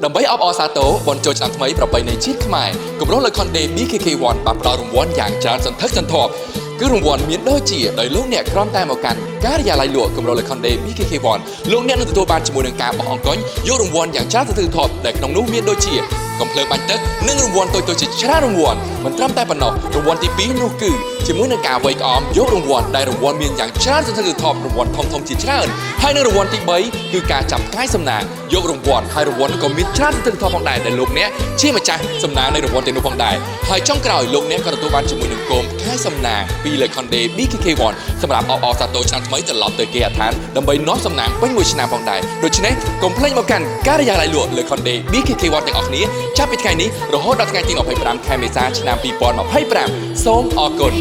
ដើម្បីអបអរសាទរបនចូលឆ្នាំថ្មីប្រពៃណីជាតិខ្មែរគម្រោងលើខុនដេ BKK1 បានផ្ដល់រង្វាន់យ៉ាងច្រើនសន្ធឹកសន្ធាប់គឺរង្វាន់មានដូចជាដោយលោកអ្នកគ្រាន់តែមកកាន់ការិយាល័យលក់គម្រោងលើខុនដេ BKK1 លោកអ្នកនឹងទទួលបានជាមួយនឹងការបោះអង្គុយយករង្វាន់យ៉ាងច្រើនសន្ធឹកសន្ធាប់ដែលក្នុងនោះមានដូចជាកំភ្លើងបាញ់ទឹកនិងរង្វាន់តូចៗជាច្រើនរង្វាន់មិនត្រឹមតែប៉ុណ្ណោះរង្វាន់ទី2នោះគឺជាមួយនឹងការវាយក្អមយករង្វាន់ដែលរង្វាន់មានយ៉ាងច្រើនសន្ធឹកសន្ធាប់រង្វាន់ធំៗជាច្រើនហើយនឹងរង្វាន់ទី3គឺការចាប់ផ្កាយសំណាងយករង្វាន់ហើយរង្វាន់ក៏មានច្រើនសន្ធឹកសន្ធាប់ផងដែរដែលលោកអ្នកជាម្ចាស់សំណាងនៃរង្វាន់ទាំងនោះផងដែរហើយចុងក្រោយលោកអ្នកក៏ទទួលបានជាមួយនឹងគោមផ្កាយសំណាងពីលើខុនដេ BKK1 សម្រាប់អបអរសាទរឆ្នាំថ្មីត្រឡប់ទៅគេហដ្ឋានដើម្បីនាំសំណាងពេញមួយឆ្នាំផងដែរដូច្នេះកុំភ្លេចមកកាន់ការិយាល័យលក់លើខុនដេ BKK1 ទាំងអស់គ្នាចាប់ពីថ្ងៃនេះរហូតដល់ថ្ងៃទី25ខែមេសាឆ្នាំ2025សូមអរគុណ